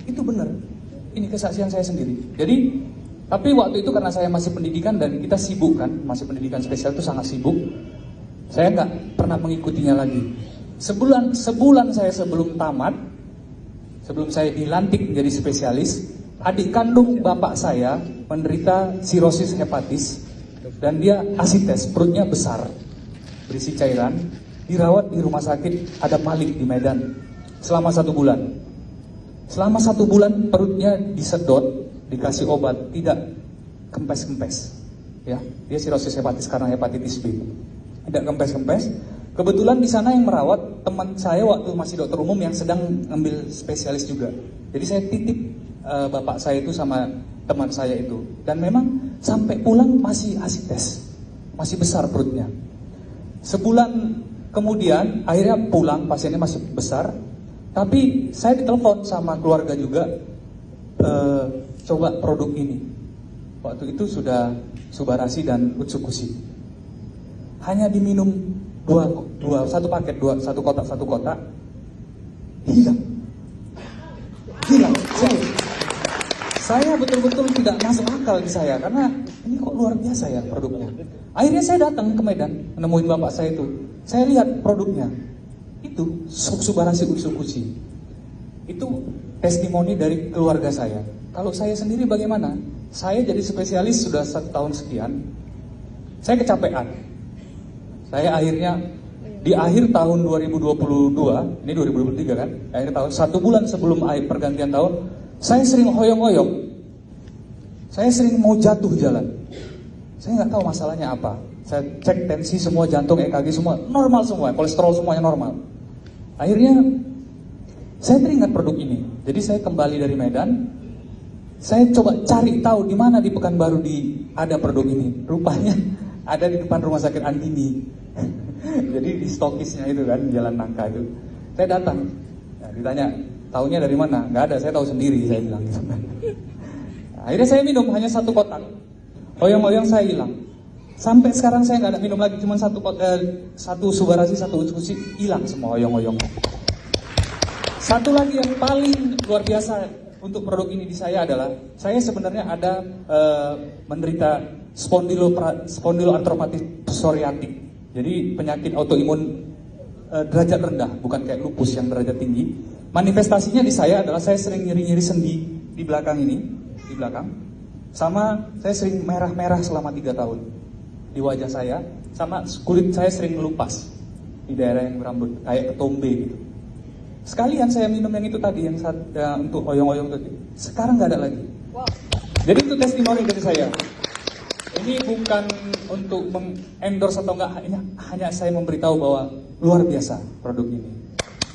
Itu benar. Ini kesaksian saya sendiri. Jadi, tapi waktu itu karena saya masih pendidikan dan kita sibuk kan, masih pendidikan spesial itu sangat sibuk. Saya nggak pernah mengikutinya lagi. Sebulan saya sebelum tamat, sebelum saya dilantik menjadi spesialis, adik kandung bapak saya menderita sirosis hepatis dan dia asites, perutnya besar, berisi cairan, dirawat di rumah sakit ada Malik di Medan selama 1 bulan. Selama 1 bulan perutnya disedot, dikasih obat, tidak kempes-kempes. Ya, dia sirosis hepatis karena hepatitis B. Tidak kempes-kempes. Kebetulan di sana yang merawat teman saya waktu masih dokter umum yang sedang ngambil spesialis juga. Jadi saya titip bapak saya itu sama teman saya itu. Dan memang sampai pulang masih asites, masih besar perutnya. Sebulan kemudian akhirnya pulang, pasiennya masih besar. Tapi saya ditelepon sama keluarga juga, coba produk ini. Waktu itu sudah Subarasi dan Utsukushi. Hanya diminum satu paket, satu kotak, hilang. Saya betul-betul tidak masuk akal di saya, karena ini kok luar biasa ya produknya. Akhirnya saya datang ke Medan, menemuin bapak saya itu. Saya lihat produknya, itu Subarasi Utsukushi. Itu testimoni dari keluarga saya. Kalau saya sendiri bagaimana? Saya jadi spesialis sudah 1 tahun sekian, saya kecapean. Saya akhirnya di akhir tahun 2022, ini 2023 kan, akhir tahun 1 bulan sebelum pergantian tahun, saya sering hoyong-hoyong. Saya sering mau jatuh jalan. Saya nggak tahu masalahnya apa. Saya cek tensi semua, jantung, EKG semua normal semua, kolesterol semuanya normal. Akhirnya saya teringat produk ini. Jadi saya kembali dari Medan, saya coba cari tahu di mana di Pekanbaru ada produk ini. Rupanya ada di depan rumah sakit Andini. Jadi di stokisnya itu kan, Jalan Nangka itu. Saya datang, ya, ditanya, taunya dari mana? Nggak ada, saya tahu sendiri, saya bilang gitu. Akhirnya saya minum hanya 1 kotak. Hoyong-hoyong saya hilang. Sampai sekarang saya nggak ada minum lagi, cuma 1 Subarasi, 1 Utsukushi, hilang semua hoyong-hoyong. Satu lagi yang paling luar biasa untuk produk ini di saya adalah, saya sebenarnya ada menderita spondyloarthropathy psoriatik. Jadi penyakit autoimun derajat rendah, bukan kayak lupus yang derajat tinggi. Manifestasinya di saya adalah saya sering nyeri-nyeri sendi di belakang ini, di belakang. Sama saya sering merah-merah selama 3 tahun di wajah saya, sama kulit saya sering melupas di daerah yang berambut, kayak ketombe gitu. Sekalian saya minum yang itu tadi, yang untuk oyong-oyong tadi. Sekarang nggak ada lagi. Wow. Jadi itu testimoni dari saya. Ini bukan untuk meng-endorse atau enggak, hanya saya memberitahu bahwa luar biasa produk ini.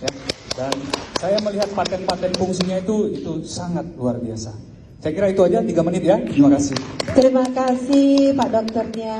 Ya. Dan saya melihat paten-paten fungsinya itu sangat luar biasa. Saya kira itu aja, 3 menit ya. Terima kasih. Terima kasih Pak Dokternya.